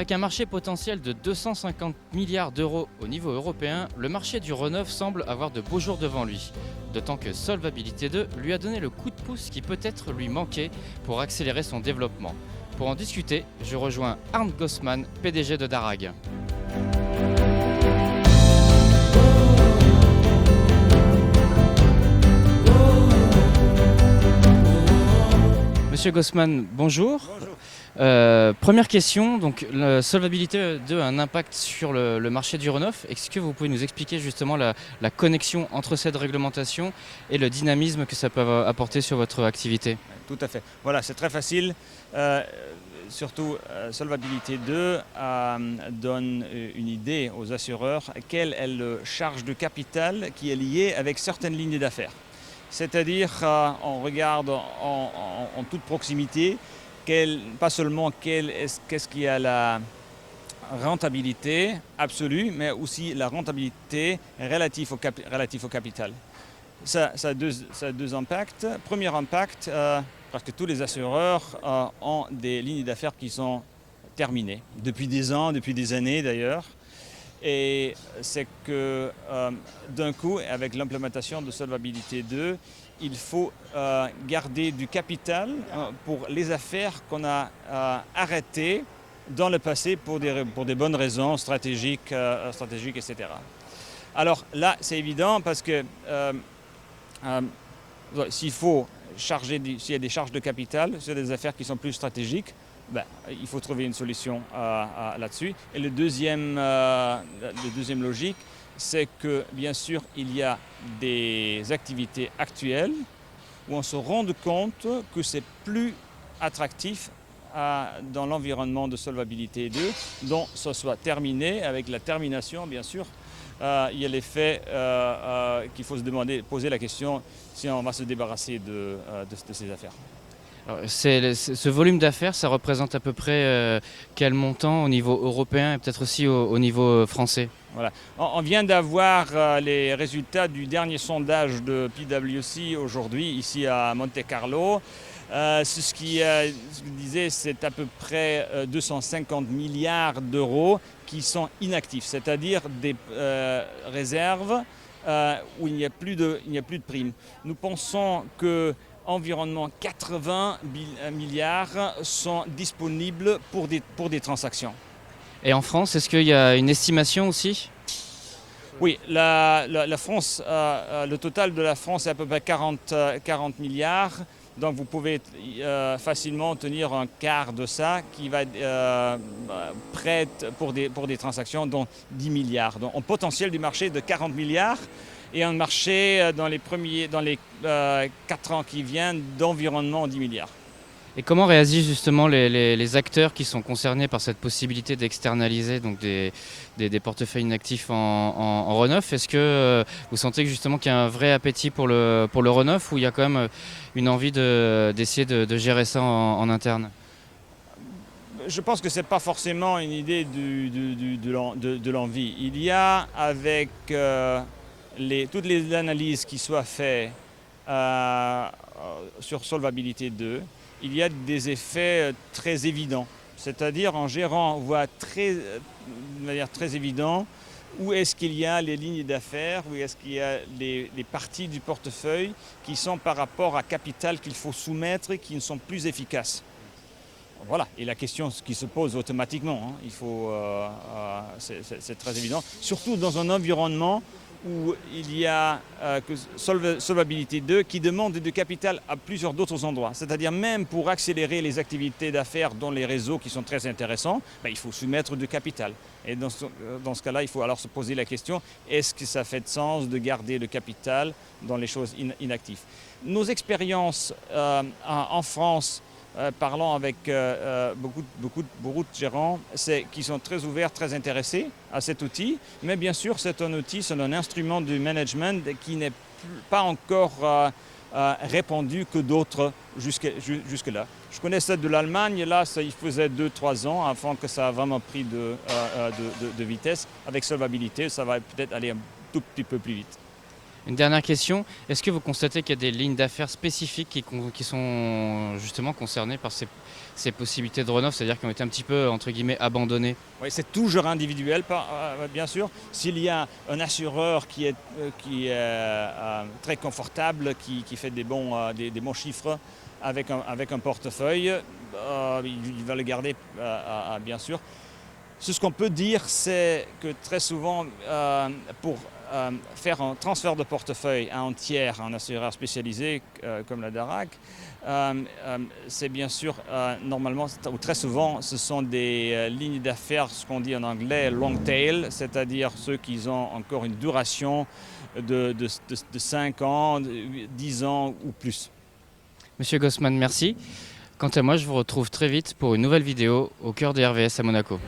Avec un marché potentiel de 250 milliards d'euros au niveau européen, le marché du Reneuf semble avoir de beaux jours devant lui. D'autant que Solvabilité 2 lui a donné le coup de pouce qui peut-être lui manquait pour accélérer son développement. Pour en discuter, je rejoins Arndt Gossmann, PDG de Darag. Monsieur Gossmann, bonjour. Bonjour. Première question, donc la Solvabilité 2 a un impact sur le marché du Reneuf. Est-ce que vous pouvez nous expliquer justement la connexion entre cette réglementation et le dynamisme que ça peut apporter sur votre activité? Tout à fait. Voilà, c'est très facile. Surtout, Solvabilité 2 donne une idée aux assureurs quelle est la charge de capital qui est liée avec certaines lignes d'affaires. C'est-à-dire, on regarde en toute proximité, pas seulement qu'est-ce qui a la rentabilité absolue, mais aussi la rentabilité relative au capital. Ça a deux impacts. Premier impact, parce que tous les assureurs ont des lignes d'affaires qui sont terminées, depuis des ans, depuis des années d'ailleurs. Et c'est que d'un coup, avec l'implémentation de Solvabilité 2, il faut garder du capital pour les affaires qu'on a arrêtées dans le passé pour des bonnes raisons stratégiques, etc. Alors là, c'est évident parce que s'il y a des charges de capital sur des affaires qui sont plus stratégiques, il faut trouver une solution là-dessus. Et le deuxième logique, c'est que bien sûr, il y a des activités actuelles où on se rend compte que c'est plus attractif dans l'environnement de Solvabilité 2, dont ce soit terminé. Avec la termination, bien sûr, il y a l'effet qu'il faut poser la question si on va se débarrasser de ces affaires. Alors, ce volume d'affaires, ça représente à peu près quel montant au niveau européen et peut-être aussi au niveau français? Voilà. On vient d'avoir les résultats du dernier sondage de PwC aujourd'hui, ici à Monte Carlo. Ce qui disait, c'est à peu près 250 milliards d'euros qui sont inactifs, c'est-à-dire des réserves où il n'y a plus de primes. Nous pensons que environ 80 milliards sont disponibles pour des transactions. Et en France, est-ce qu'il y a une estimation aussi? Oui, la France, le total de la France est à peu près 40 milliards. Donc vous pouvez facilement tenir un quart de ça qui va être prêt pour des transactions, dont 10 milliards. Donc un potentiel du marché de 40 milliards et un marché dans les 4 ans qui viennent d'environnement 10 milliards. Et comment réagissent justement les acteurs qui sont concernés par cette possibilité d'externaliser donc des portefeuilles inactifs en Reneuf? Est-ce que vous sentez que justement qu'il y a un vrai appétit pour le Reneuf, ou il y a quand même une envie d'essayer de gérer ça en interne? Je pense que ce n'est pas forcément une idée de l'envie. Il y a, avec toutes les analyses qui soient faites sur Solvabilité 2, il y a des effets très évidents. C'est-à-dire, en gérant, on voit de manière très évidente où est-ce qu'il y a les lignes d'affaires, où est-ce qu'il y a les parties du portefeuille qui sont par rapport à capital qu'il faut soumettre et qui ne sont plus efficaces. Voilà, et la question qui se pose automatiquement, c'est très évident, surtout dans un environnement où il y a Solvabilité 2 qui demande du capital à plusieurs d'autres endroits. C'est-à-dire même pour accélérer les activités d'affaires dans les réseaux qui sont très intéressants, il faut soumettre du capital. Et dans ce cas-là, il faut alors se poser la question, est-ce que ça fait de sens de garder le capital dans les choses inactives? Nos expériences en France, parlant avec beaucoup de gérants, c'est qu'ils sont très ouverts, très intéressés à cet outil. Mais bien sûr, c'est un outil, c'est un instrument de management qui n'est pas encore répandu que d'autres jusque-là. Je connais ça de l'Allemagne, là, il faisait 2-3 ans avant que ça a vraiment pris de vitesse. Avec Solvabilité, ça va peut-être aller un tout petit peu plus vite. Une dernière question, est-ce que vous constatez qu'il y a des lignes d'affaires spécifiques qui sont justement concernées par ces possibilités de run-off, c'est-à-dire qui ont été un petit peu, entre guillemets, abandonnées? Oui, c'est toujours individuel, bien sûr. S'il y a un assureur qui est très confortable, qui fait des bons chiffres avec un portefeuille, il va le garder, bien sûr. Ce qu'on peut dire, c'est que très souvent, pour faire un transfert de portefeuille à un tiers, un assureur spécialisé comme la DARAC, c'est bien sûr, normalement, ou très souvent, ce sont des lignes d'affaires, ce qu'on dit en anglais long tail, c'est-à-dire ceux qui ont encore une duration de 5 ans, 10 ans ou plus. Monsieur Gossman, merci. Quant à moi, je vous retrouve très vite pour une nouvelle vidéo au cœur des RVS à Monaco.